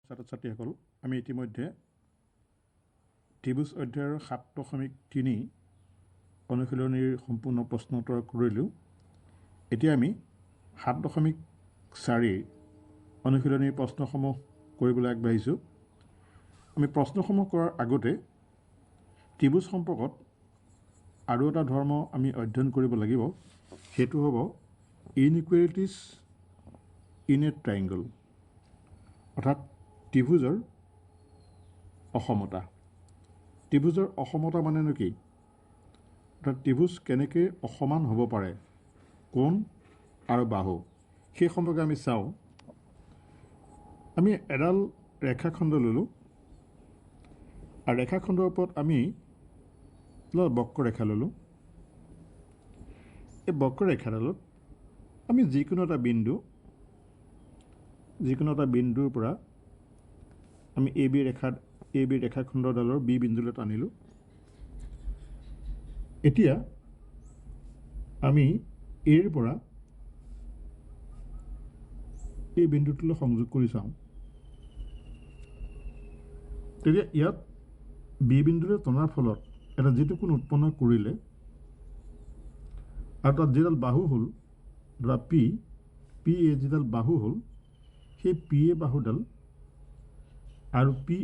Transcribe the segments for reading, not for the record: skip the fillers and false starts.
ছাত্ৰ-ছাত্ৰীসকল, আমি ইতিমধ্যে ত্ৰিভুজ অধ্যায়ৰ ৭.৩ অনুশীলনীৰ সম্পূৰ্ণ প্ৰশ্ন উত্তৰ কৰিলোঁ। এতিয়া আমি ৭.৪ অনুশীলনীৰ প্ৰশ্নসমূহ কৰিবলৈ আগবাঢ়িছোঁ। আমি প্ৰশ্নসমূহ কৰাৰ আগতে ত্ৰিভুজ সম্পৰ্কত আৰু এটা ধৰ্ম আমি অধ্যয়ন কৰিব লাগিব। সেইটো হ'ব ইনইকুৱেলিটিজ ইন এ ট্ৰাইংগল, অৰ্থাৎ ত্ৰিভুজৰ অসমতা। ত্ৰিভুজৰ অসমতা মানেনো কি? অৰ্থাৎ ত্ৰিভুজ কেনেকৈ অসমান হ'ব পাৰে, কোণ আৰু বাহু, সেই সম্পৰ্কে আমি চাওঁ। আমি এডাল ৰেখাখণ্ড ল'লোঁ আৰু ৰেখাখণ্ডৰ ওপৰত আমি বক্ৰৰেখা ল'লোঁ। এই বক্ৰৰেখাডালত আমি যিকোনো এটা বিন্দুৰ পৰা আমি এ বি ৰেখাখণ্ডডালৰ বি বিন্দুলৈ টানিলোঁ। এতিয়া আমি এৰ পৰা এই বিন্দুটোলৈ সংযোগ কৰি চাওঁ। তেতিয়া ইয়াত বি বিন্দুলৈ টনাৰ ফলত এটা যিটো কোণ উৎপন্ন কৰিলে আৰু তাত যিডাল বাহু হ'ল ধৰা পি এ যিডাল বাহু হ'ল, সেই পি এ বাহুডাল আৰু পি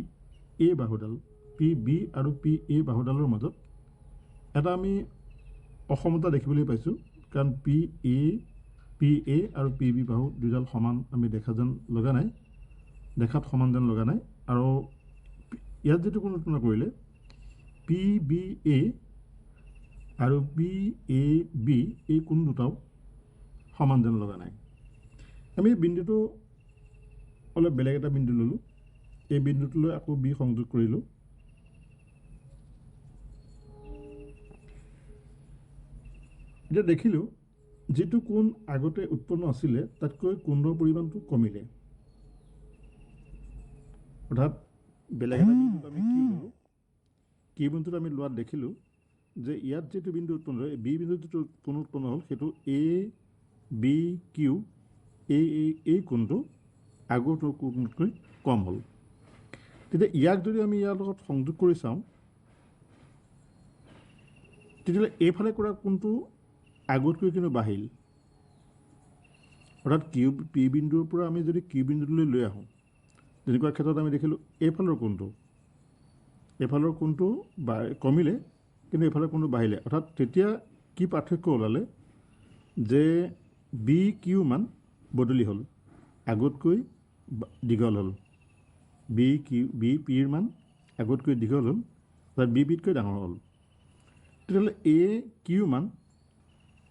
এ বাহুডাল, পি বি আৰু পি এ বাহুডালৰ মাজত এটা আমি অসমতা দেখিবলৈ পাইছোঁ। কাৰণ পি এ আৰু পি বি বাহু দুডাল সমান আমি দেখাত সমান যেন লগা নাই। আৰু ইয়াত যিটো কোণ উৎপন্ন কৰিলে পি বি এ আৰু পি এ বি, এই কোণ দুটাও সমান যেন লগা নাই। আমি বিন্দুটো অলপ বেলেগ এটা বিন্দু ল'লোঁ। এই বিন্দুটোলৈ আকৌ বি সংযোগ কৰিলোঁ। এতিয়া দেখিলোঁ যিটো কোণ আগতে উৎপন্ন আছিলে তাতকৈ কোণৰ পৰিমাণটো কমিলে। অৰ্থাৎ বেলেগ এটা বিন্দুত আমি কি ল'লোঁ, কি বিন্দুত আমি লোৱাত দেখিলোঁ যে ইয়াত যিটো বিন্দু উৎপন্ন হয়, বি বিন্দুত যিটো কোণ উৎপন্ন হ'ল সেইটো এ বি কিউ, এই কোণটো আগৰটো কোণতকৈ কম হ'ল। তেতিয়া ইয়াক যদি আমি ইয়াৰ লগত সংযোগ কৰি চাওঁ, তেতিয়াহ'লে এইফালে কৰা কোণটো আগতকৈ কিন্তু বাঢ়িল। অৰ্থাৎ পি বিন্দুৰ পৰা আমি যদি কিউ বিন্দুলৈ লৈ আহোঁ, তেনেকুৱা ক্ষেত্ৰত আমি দেখিলোঁ এইফালৰ কোণটো কমিলে, কিন্তু এইফালৰ কোণটো বাঢ়িলে। অৰ্থাৎ তেতিয়া কি পাৰ্থক্য ওলালে যে বি কিউ মান বদলি হ'ল, আগতকৈ দীঘল হ'ল। বি পিৰ মান আগতকৈ দীঘল হ'ল, অৰ্থাৎ বি পিতকৈ ডাঙৰ হ'ল। তেতিয়াহ'লে এ কিউ মান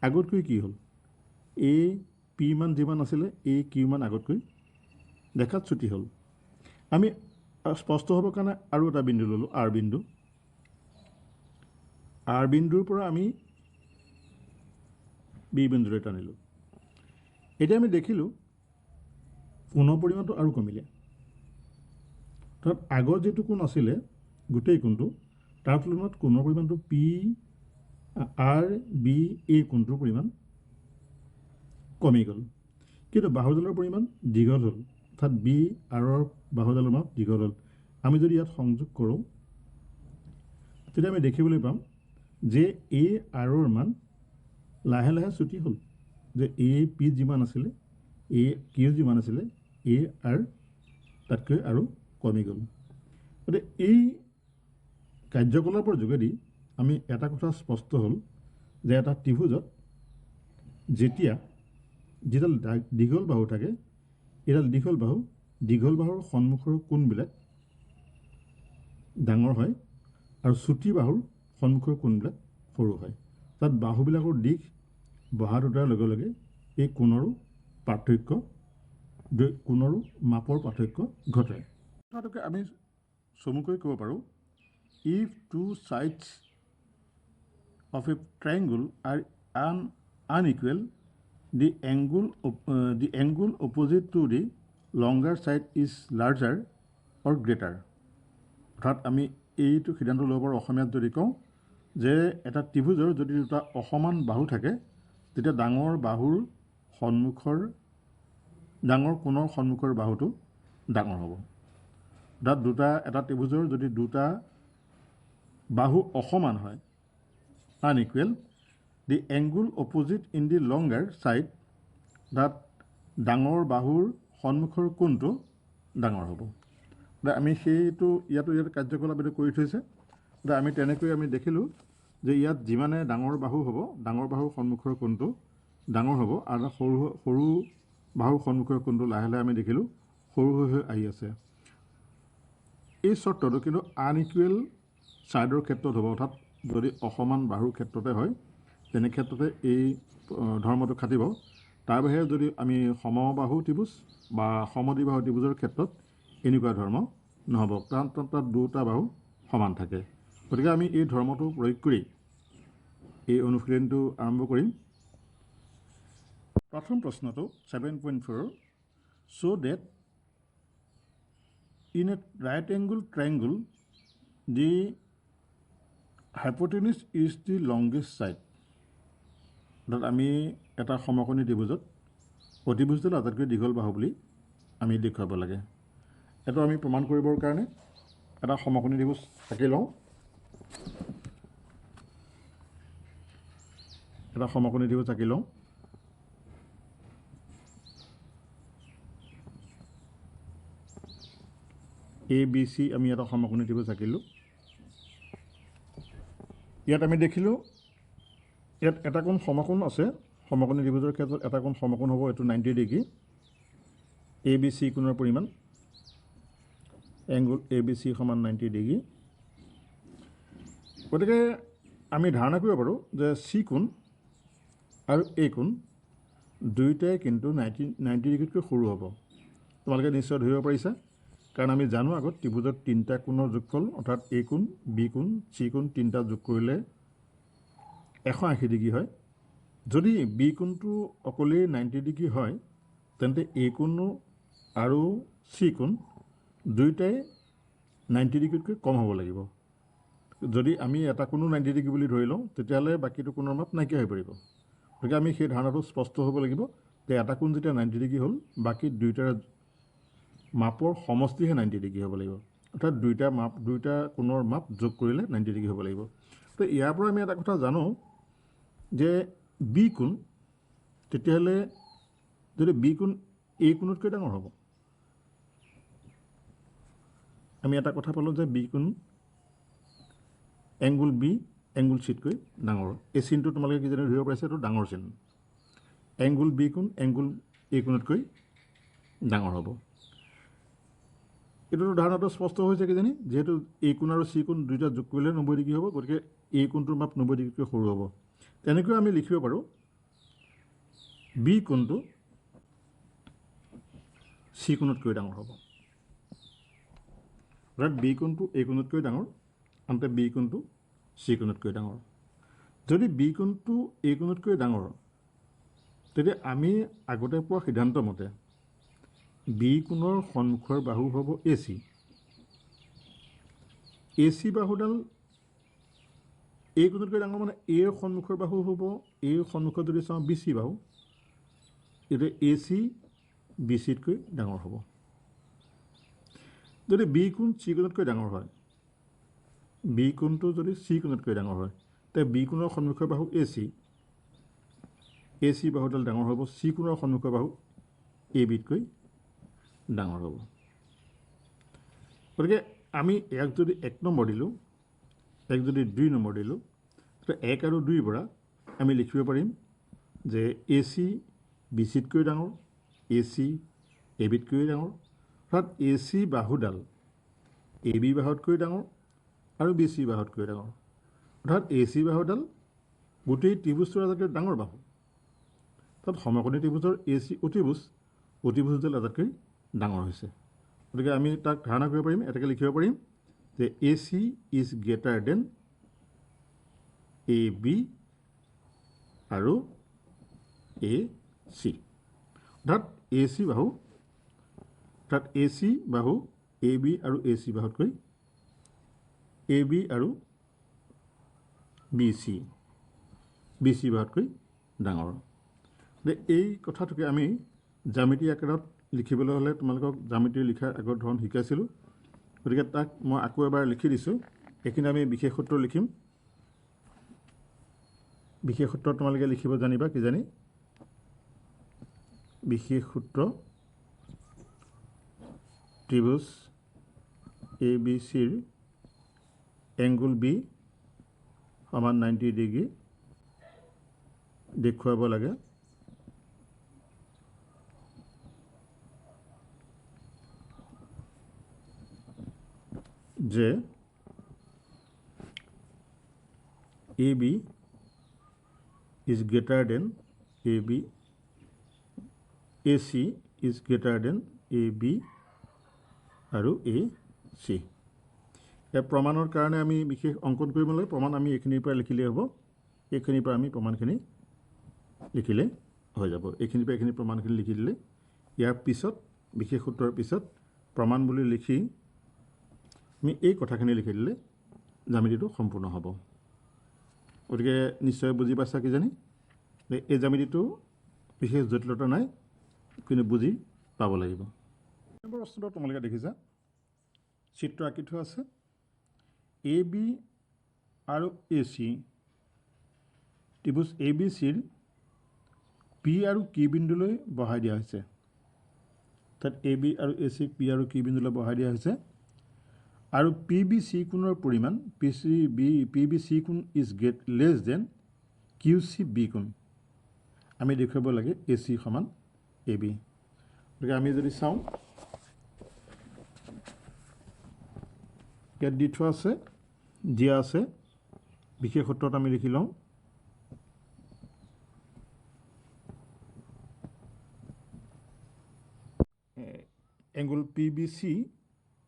আগতকৈ কি হ'ল? এ পি মান যিমান আছিলে, এ কিউ মান আগতকৈ দেখাত চুটি হ'ল। আমি স্পষ্ট হ'বৰ কাৰণে আৰু এটা বিন্দু ল'লোঁ, আৰ বিন্দু। আৰ বিন্দুৰ পৰা আমি বি বিন্দুলৈ টানিলোঁ। এতিয়া আমি দেখিলোঁ কোণৰ পৰিমাণটো আৰু কমিলে। অৰ্থাৎ আগৰ যিটো কোণ আছিলে গোটেই কোণটো, তাৰ তুলনাত কোণৰ পৰিমাণটো পি আৰ বি এই কোণটোৰ পৰিমাণ কমি গ'ল, কিন্তু বাহুডালৰ পৰিমাণ দীঘল হ'ল। অৰ্থাৎ বি আৰৰ বাহুডালৰ মান দীঘল হ'ল। আমি যদি ইয়াত সংযোগ কৰোঁ, তেতিয়া আমি দেখিবলৈ পাম যে এ আৰৰ মান লাহে লাহে চুটি হ'ল। যে এ পি যিমান আছিলে, এ কিউ যিমান আছিলে, এ আৰ তাতকৈ আৰু কমি গ'ল। গতিকে এই কাৰ্যকলাপৰ যোগেদি আমি এটা কথা স্পষ্ট হ'ল যে এটা ত্ৰিভুজত যেতিয়া যিডাল দীঘল বাহু থাকে, এইডাল দীঘল বাহুৰ সন্মুখৰ কোণবিলাক ডাঙৰ হয় আৰু চুটি বাহুৰ সন্মুখৰ কোণবিলাক সৰু হয়। তাত বাহুবিলাকৰ দিশ বঢ়া দুটাৰ লগে লগে এই কোণৰো মাপৰ পাৰ্থক্য ঘটে। কথাটোকে আমি চমুকৈ ক'ব পাৰোঁ, if two sides of a triangle are unequal, the angle opposite to the longer side is larger or greater. অৰ্থাৎ আমি এইটো সিদ্ধান্ত ল'ব পাৰোঁ অসমীয়াত যদি কওঁ যে এটা ত্ৰিভুজৰ যদি দুটা অসমান বাহু থাকে, তেতিয়া ডাঙৰ কোণৰ সন্মুখৰ বাহুটো ডাঙৰ হ'ব। অৰ্থাৎ এটা ত্ৰিভুজৰ যদি দুটা বাহু অসমান হয় unequal the angle opposite in the longer side তাত ডাঙৰ বাহুৰ সন্মুখৰ কোণটো ডাঙৰ হ'ব। আমি সেইটো ইয়াত কাৰ্যকলাপ এইটো কৰি থৈছে। আমি তেনেকৈ আমি দেখিলোঁ যে ইয়াত যিমানে ডাঙৰ বাহু হ'ব ডাঙৰ বাহুৰ সন্মুখৰ কোণটো ডাঙৰ হ'ব আৰু সৰু বাহুৰ সন্মুখৰ কোণটো লাহে লাহে আমি দেখিলোঁ সৰু হৈ আহি আছে। এই চৰ্তটো কিন্তু আনইকুৱেল ছাইডৰ ক্ষেত্ৰত হ'ব, অৰ্থাৎ যদি অসমান বাহুৰ ক্ষেত্ৰতে হয় তেনে ক্ষেত্ৰতে এই ধৰ্মটো খাটিব। তাৰ বাহিৰে যদি আমি সমবাহু ত্ৰিভুজ বা সমদ্বিবাহু ত্ৰিভুজৰ ক্ষেত্ৰত এনেকুৱা ধৰ্ম নহ'ব, কাৰণ তাত দুটা বাহু সমান থাকে। গতিকে আমি এই ধৰ্মটো প্ৰয়োগ কৰি এই অনুশীলনটো আৰম্ভ কৰিম। প্ৰথম প্ৰশ্নটো 7.4 show that in a right angle triangle the hypotenuse is the longest side। অৰ্থাৎ আমি এটা সমকোণী ত্ৰিভুজত অতিভুজডাল আটাইতকৈ দীঘল বাহু বুলি আমি দেখুৱাব লাগে। এইটো আমি প্ৰমাণ কৰিবৰ কাৰণে এটা সমকোণী ত্ৰিভুজ আঁকি লওঁ। এটা সমকোণী ত্ৰিভুজ আঁকি লওঁ। ABC আমি এটা সমকোণী ত্ৰিভুজ আঁকিলোঁ। ইয়াত আমি দেখিলোঁ ইয়াত এটা কোণ সমকোণ আছে। সমকোণী ত্ৰিভুজৰ ক্ষেত্ৰত এটা কোণ সমকোণ হ'ব, এইটো 90 ডিগ্ৰী। ABC কোণৰ পৰিমাণ এংগুল ABC সমান 90 ডিগ্ৰী। গতিকে আমি ধাৰণা কৰিব পাৰোঁ যে চি কোণ আৰু এ কোণ দুয়োটাই কিন্তু 90 ডিগ্ৰীতকৈ সৰু হ'ব। তোমালোকে নিশ্চয় ধৰিব পাৰিছা, কাৰণ আমি জানো আগত ত্ৰিভুজত তিনিটা কোণৰ যোগফল, অৰ্থাৎ এ কোণ বি কোণ চি কোণ তিনিটা যোগ কৰিলে 180 ডিগ্ৰী হয়। যদি বি কোণটো অকলেই 90 ডিগ্ৰী হয় তেন্তে এ কোণ আৰু চি কোণ দুয়োটাই 90 ডিগ্ৰীতকৈ কম হ'ব লাগিব। যদি আমি এটা কোণো 90 ডিগ্ৰী বুলি ধৰি লওঁ তেতিয়াহ'লে বাকীটো কোণৰ মাপ নাইকিয়া হৈ পৰিব। গতিকে আমি সেই ধাৰণাটো স্পষ্ট হ'ব লাগিব যে এটা কোণ যেতিয়া 90 ডিগ্ৰী হ'ল বাকী দুয়োটাৰ মাপৰ সমষ্টিহে 90 ডিগ্ৰী হ'ব লাগিব, অৰ্থাৎ দুয়োটা কোণৰ মাপ যোগ কৰিলে 90 ডিগ্ৰী হ'ব লাগিব। তো ইয়াৰ পৰা আমি এটা কথা জানো যে বি কোণ তেতিয়াহ'লে যদি বি কোণ এ কোণতকৈ ডাঙৰ হ'ব। আমি এটা কথা পালোঁ যে বি কোণ এংগুল বি এংগুল চিতকৈ ডাঙৰ। এই চিনটো তোমালোকে কিজানি ধৰিব পাৰিছা, এইটো ডাঙৰ চিন। এংগুল বি কোণ এংগুল এ কোণতকৈ ডাঙৰ হ'ব। এইটোতো ধাৰণাটো স্পষ্ট হৈছে কিজানি, যিহেতু এ কোণ আৰু চি কোণ দুয়োটা যোগ কৰিলে 90 ডিগ্ৰী হ'ব, গতিকে এ কোণটোৰ মাপ 90 ডিগ্ৰীতকৈ সৰু হ'ব। তেনেকৈ আমি লিখিব পাৰোঁ বি কোণটো চি কোণতকৈ ডাঙৰ হ'ব। অৰ্থাৎ বি কোণটো এ কোণতকৈ ডাঙৰ, আনহাতে বি কোণটো চি কোণতকৈ ডাঙৰ। যদি বি কোণটো এ কোণতকৈ ডাঙৰ তেতিয়া আমি আগতে পোৱা সিদ্ধান্ত মতে বি কোণৰ সন্মুখৰ বাহু হ'ব AC। AC বাহুডাল এ কোণতকৈ ডাঙৰ মানে এৰ সন্মুখৰ বাহু হ'ব, এৰ সন্মুখত যদি চাওঁ BC বাহু, এতিয়া AC BCতকৈ ডাঙৰ হ'ব। যদি বি কোণ চি কোণতকৈ ডাঙৰ হয়, বি কোণটো যদি চি কোণতকৈ ডাঙৰ হয় তেতিয়া বি কোণৰ সন্মুখৰ বাহু AC বাহুডাল ডাঙৰ হ'ব, চি কোণৰ সন্মুখৰ বাহু ABতকৈ ডাঙৰ হ'ব। গতিকে আমি ইয়াক যদি 1 নম্বৰ দিলোঁ, এক যদি 2 নম্বৰ দিলোঁ, তেতিয়া 1 আৰু 2ৰ পৰা আমি লিখিব পাৰিম যে AC BCতকৈ ডাঙৰ, AC ABতকৈ ডাঙৰ। অৰ্থাৎ AC বাহুডাল AB বাহুতকৈ ডাঙৰ আৰু BC বাহুতকৈ ডাঙৰ। অৰ্থাৎ AC বাহুডাল গোটেই ত্ৰিভুজটোৰ আটাইতকৈ ডাঙৰ বাহু। তাত সমকোণী ত্ৰিভুজৰ AC অতিভুজডাল আটাইতকৈ ডাঙৰ হৈছে। গতিকে আমি তাক ধাৰণা কৰিব পাৰিম, এটাকে লিখিব পাৰিম যে AC is greater then AB আৰু AC। অৰ্থাৎ AC বাহু AB আৰু AC বাহুতকৈ AB আৰু BC বাহুতকৈ ডাঙৰ। এই কথাটোকে আমি জ্যামিতি আকাৰত লিখিবলৈ হ'লে তোমালোকক জ্যামিতি লিখাৰ আগৰ ধৰণ শিকাইছিলোঁ। গতিকে তাক মই আকৌ এবাৰ লিখি দিছোঁ এইখিনি আমি বিশেষ সূত্ৰ লিখিম বিশেষ সূত্ৰ তোমালোকে লিখিব জানিবা কিজানি বিশেষ সূত্ৰ ত্ৰিভুজ এ বি চিৰ এংগুল বি সমান 90 ডিগ্ৰী দেখুৱাব লাগে যে AB is greater than AB AC is greater than AB আৰু AC এই প্ৰমাণৰ কাৰণে আমি বিশেষ অংকন কৰিব লাগে প্ৰমাণ আমি এইখিনিৰ পৰা লিখিলে হ'ব এইখিনিৰ পৰা আমি প্ৰমাণখিনি লিখিলে হৈ যাব এইখিনিৰ পৰা এইখিনি প্ৰমাণখিনি লিখি দিলে ইয়াৰ পিছত বিশেষ সূত্ৰৰ পিছত প্ৰমাণ বুলি লিখি আমি এই কথাখিনি লিখি দিলে জ্যামিতিটো সম্পূৰ্ণ হ'ব গতিকে নিশ্চয় বুজি পাইছা কিজানি এই জ্যামিতিটো বিশেষ জটিলতা নাই কিন্তু বুজি পাব লাগিব নম্বৰ প্ৰশ্নটো তোমালোকে দেখিছা চিত্ৰ আঁকি থোৱা আছে এ বি আৰু এ চি ত্ৰিভুজ এ বি চিৰ পি আৰু কি বিন্দুলৈ বহাই দিয়া হৈছে তাত এ বি আৰু এ চিক পি আৰু কি বিন্দুলৈ বহাই দিয়া হৈছে আৰু পি বি চি কোণৰ পৰিমাণ পি বি চি কোণ is less than Q C B কোণ আমি দেখুৱাব লাগে এ চি সমান এ বি গতিকে আমি যদি চাওঁ ইয়াত দি থোৱা আছে দিয়া আছে বিশেষ সূত্ৰত আমি লিখি লওঁ angle P B C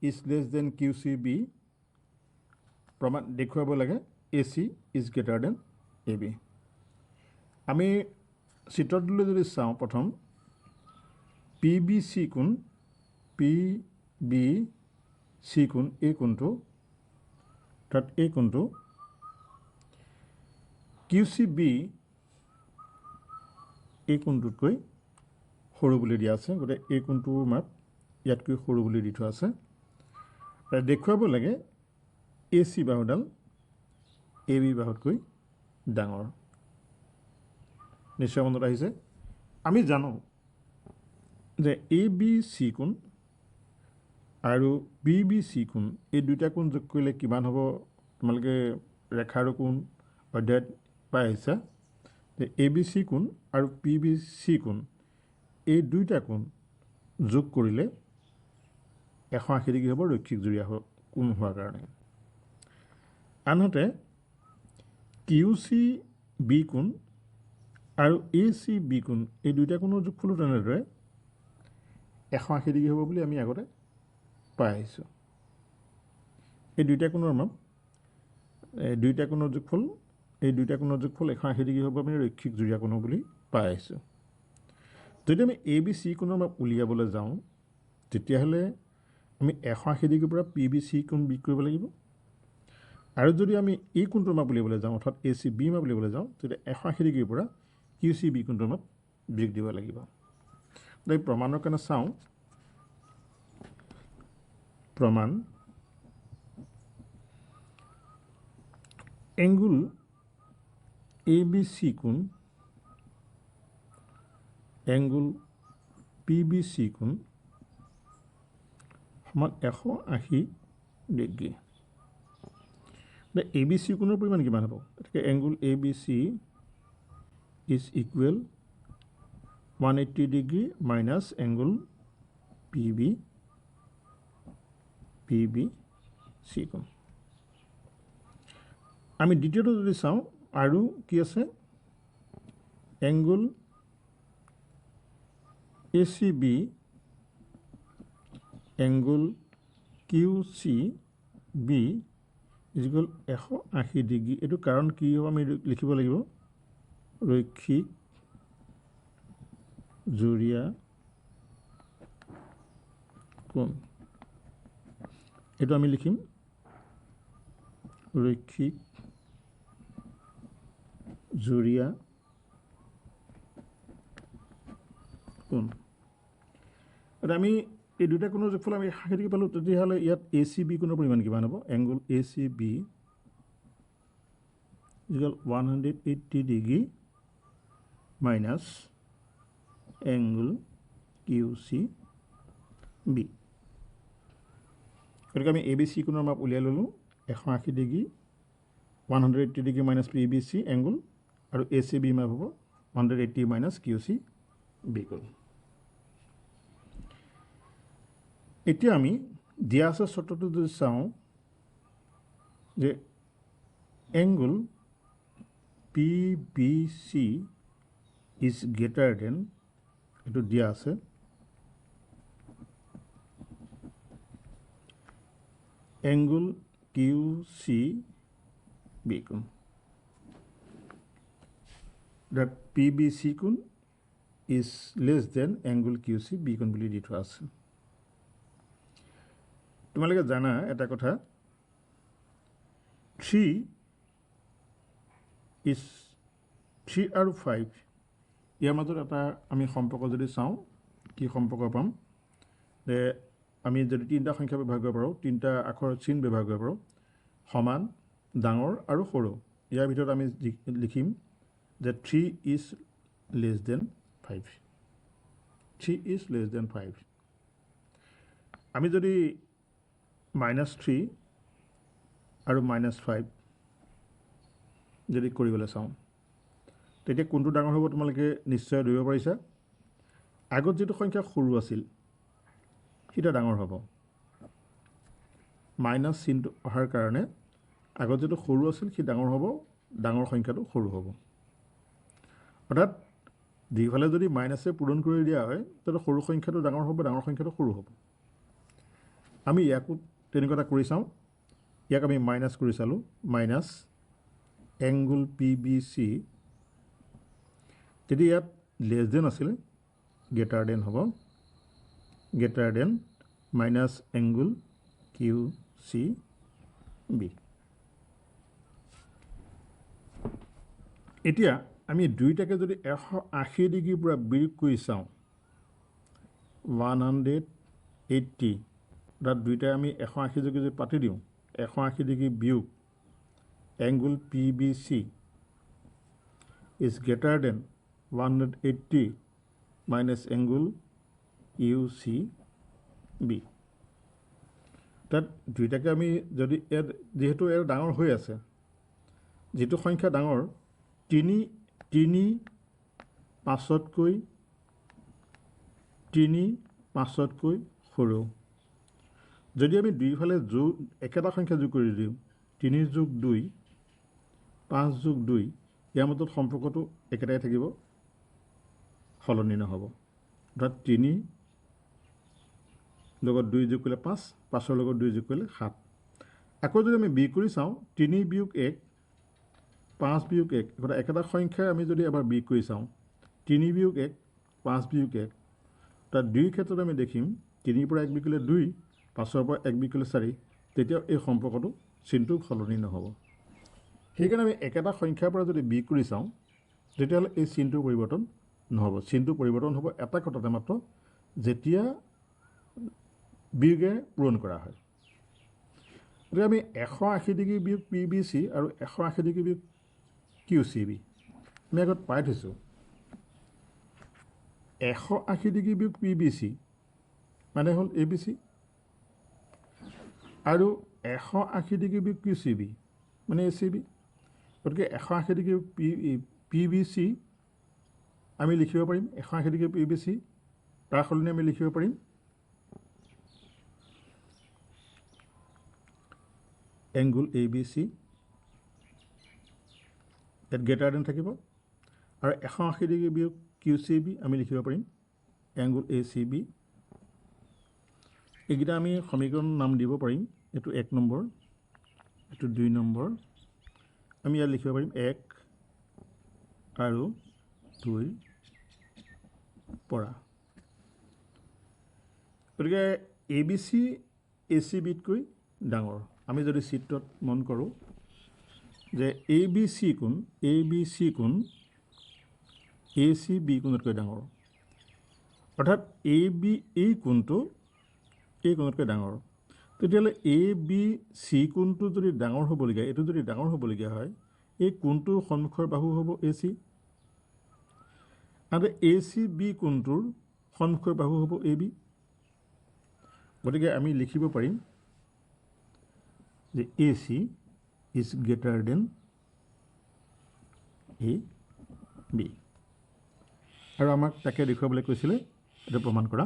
is less than QCB প্ৰমাণ দেখুৱাব লাগে AC is greater than AB আমি চিত্ৰটোলৈ যদি চাওঁ প্ৰথম PBC কোণ PBC কোণ এই কোণটো তাত এই কোণটো QCB এই কোণটোতকৈ সৰু বুলি দিয়া আছে গতিকে এই কোণটোৰ মাপ ইয়াতকৈ সৰু বুলি দি থোৱা আছে দেখুৱাব লাগে এ চি বাহুডাল এ বি বাহুতকৈ ডাঙৰ নিশ্চয় মনত আহিছে আমি জানো যে এ বি চি কোণ আৰু বি বি চি কোণ এই দুটা কোণ যোগ কৰিলে কিমান হ'ব তোমালোকে ৰেখাৰ কোণ অধ্যায়ত পাই আহিছা যে এ বি চি কোণ আৰু পি বি চি কোণ এই দুইটা কোণ যোগ কৰিলে 180 ডিগ্ৰী হ'ব ৰৈখিক জুৰীয়া কোণ হোৱাৰ কাৰণে আনহাতে কিউ চি বি কোণ আৰু এ চি বি কোণ এই দুইটা কোণৰ যোগফলো তেনেদৰে 180 ডিগ্ৰী হ'ব বুলি আমি আগতে পাই আহিছোঁ এই দুইটা কোণৰ মাপ এই দুইটা কোণৰ যোগফল 180 ডিগ্ৰী হ'ব আমি ৰৈখিক জুৰীয়া কোণ বুলি পাই আহিছোঁ যদি আমি এ বি চি কোণৰ মাপ উলিয়াবলৈ যাওঁ তেতিয়াহ'লে আমি 180 ডিগ্ৰীৰ পৰা পি বি চি কোণ বিয়োগ কৰিব লাগিব আৰু যদি আমি এই কোণটোৰ মাপ উলিয়াবলৈ যাওঁ অৰ্থাৎ এ চি বি মাপ উলিয়াবলৈ যাওঁ তেতিয়া 180 ডিগ্ৰীৰ পৰা কিউ চি বি কোণটোৰ মাপ বিয়োগ দিব লাগিব এই প্ৰমাণৰ কাৰণে চাওঁ প্ৰমাণ এংগুল এ বি চি কোণ এংগুল পি বি চি কোণ সমান 180 ডিগ্ৰী এ বি চি কোণৰ পৰিমাণ কিমান হ'ব গতিকে angle A B C is equal 180 degree minus angle P B C কোণ আমি দ্বিতীয়টো যদি চাওঁ আৰু কি আছে angle A C B angle Q C B is equal 180 degree এইটো কাৰণ কি হ'ব আমি লিখিব লাগিব ৰৈখিক জুৰীয়া কোণ এইটো আমি লিখিম ৰৈখিক জুৰীয়া কোণ আমি এই দুটা কোণৰ যোগফল আমি 60 ডিগ্ৰী পালোঁ তেতিয়াহ'লে ইয়াত এ চি বি কোণৰ পৰিমাণ কিমান হ'ব angle A C B equal 180 degree minus angle Q C B গতিকে আমি এ বি চি কোণৰ মাপ উলিয়াই ল'লোঁ 180 degree 180 degree minus P B C angle আৰু এ চি বি মাপ হ'ব 180 মাইনাছ কিউ চি বি কোণ এতিয়া আমি দিয়া আছে চৰ্তটো যদি চাওঁ যে angle P B C is greater than এইটো দিয়া আছে এংগল কিউ চি বি কোণ that PBC কোণ is less than angle QC B কোণ বুলি দি থোৱা আছে তোমালোকে জানা এটা কথা 3 আৰু 5 ইয়াৰ মাজত এটা আমি সম্পৰ্ক যদি চাওঁ কি সম্পৰ্ক পাম যে আমি যদি তিনিটা সংখ্যা ব্যৱহাৰ কৰিব পাৰোঁ তিনিটা আখৰ চিন ব্যৱহাৰ কৰিব পাৰোঁ সমান ডাঙৰ আৰু সৰু ইয়াৰ ভিতৰত আমি লিখিম যে 3 is less than 5 3 is less than 5 আমি যদি -3 আৰু -5 যদি কৰিবলৈ চাওঁ তেতিয়া কোনটো ডাঙৰ হ'ব তোমালোকে নিশ্চয় ধৰিব পাৰিছা আগত যেটো সংখ্যা সৰু আছিল সেটা ডাঙৰ হ'ব মাইনাছ চিনটো অহাৰ কাৰণে আগত যেটো সৰু আছিল সি ডাঙৰ হ'ব ডাঙৰ সংখ্যাটো সৰু হ'ব অৰ্থাৎ দুইফালে যদি মাইনাছে পূৰণ কৰি দিয়া হয় তেতিয়াহ'লে সৰু সংখ্যাটো ডাঙৰ হ'ব ডাঙৰ সংখ্যাটো সৰু হ'ব আমি ইয়াকো তেনেকুৱা এটা কৰি চাওঁ ইয়াক আমি মাইনাছ কৰি চালোঁ minus angle P B C তেতিয়া ইয়াত লেছ দেন আছিল গ্ৰেটাৰ দেন হ'ব greater than minus angle Q C B এতিয়া আমি দুইটাকে যদি 180 ডিগ্ৰীৰ পৰা বিয়োগ কৰি চাওঁ 180 তাত দুইটা আমি 180 ডিগ্ৰী যদি পাতি দিওঁ 180 ডিগ্ৰী বিয়োগ angle P B C is greater than 180 minus angle U C B তাত দুইটাকে আমি যদি যেহেতু এর ডাঙৰ হৈ আছে যেটো সংখ্যা ডাঙৰ 5তকৈ সৰু যদি আমি দুইফালে যোগ একেটা সংখ্যা যোগ কৰি দিওঁ 3 যোগ 2 5 যোগ 2 ইয়াৰ মাজত সম্পৰ্কটো একেটাই থাকিব সলনি নহ'ব অৰ্থাৎ 3 লগত 2 যোগ কৰিলে 5 5ৰ লগত 2 যোগ কৰিলে 7 আকৌ যদি আমি বিয়োগ কৰি চাওঁ 3 বিয়োগ 1 5 বিয়োগ 1 এটা একেটা সংখ্যা আমি যদি এবাৰ বিয়োগ কৰি চাওঁ 3 বিয়োগ 1 5 বিয়োগ 1 তাত দুই ক্ষেত্ৰত আমি দেখিম 3 পৰা 1 বিয়োগ কৰিলে 2 5ৰ পৰা 1 বিয়োগ কৰিলে 4 তেতিয়া এই সম্পৰ্কটো চিনটো সলনি নহ'ব সেইকাৰণে আমি একেটা সংখ্যাৰ পৰা যদি বিয়োগ কৰি চাওঁ তেতিয়াহ'লে এই চিনটোৰ পৰিৱৰ্তন নহ'ব চিনটোৰ পৰিৱৰ্তন হ'ব এটা কথাতে মাত্ৰ যেতিয়া বিয়োগে পূৰণ কৰা হয় গতিকে আমি 180 ডিগ্ৰী বিয়োগ পি বি চি আৰু 180 ডিগ্ৰী বিয়োগ কিউ চি বি আমি আগত পাই থৈছোঁ 180 ডিগ্ৰী বিয়োগ পি বি চি মানে হ'ল এ বি চি আৰু 180 ডিগ্ৰী বিয়োগ কিউ চি বি মানে এ চি বি গতিকে 180 ডিগ্ৰী পি বি চি আমি লিখিব পাৰিম 180 ডিগ্ৰী পি বি চি তাৰ সলনি আমি লিখিব পাৰিম এংগল এ বি চি ইয়াত গ্ৰেটাৰ দেন থাকিব আৰু 180 ডিগ্ৰী বিয়োগ কিউ চি বি আমি লিখিব পাৰিম এংগল এ চি বি এইকেইটা আমি সমীকৰণ নাম দিব পাৰিম এইটো 1 নম্বৰ এইটো 2 নম্বৰ আমি ইয়াত লিখিব পাৰিম 1 আৰু 2 পৰা গতিকে এ বি চি এ চি বিতকৈ ডাঙৰ আমি যদি চিত্ৰত মন কৰোঁ যে এ বি চি কোণ এ চি বি কোণতকৈ ডাঙৰ অৰ্থাৎ এই কোণটো এই কোণতকৈ ডাঙৰ তেতিয়াহ'লে এ বি চি কোণটো যদি ডাঙৰ হ'বলগীয়া এইটো যদি ডাঙৰ হ'বলগীয়া হয় এই কোণটোৰ সন্মুখৰ বাহু হ'ব এ চি আৰু এ চি বি কোণটোৰ সন্মুখৰ বাহু হ'ব এ বি গতিকে আমি লিখিব পাৰিম যে A C is greater than A B আৰু আমাক তাকে দেখুৱাবলৈ কৈছিলে এইটো প্ৰমাণ কৰা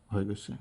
হৈ গৈছে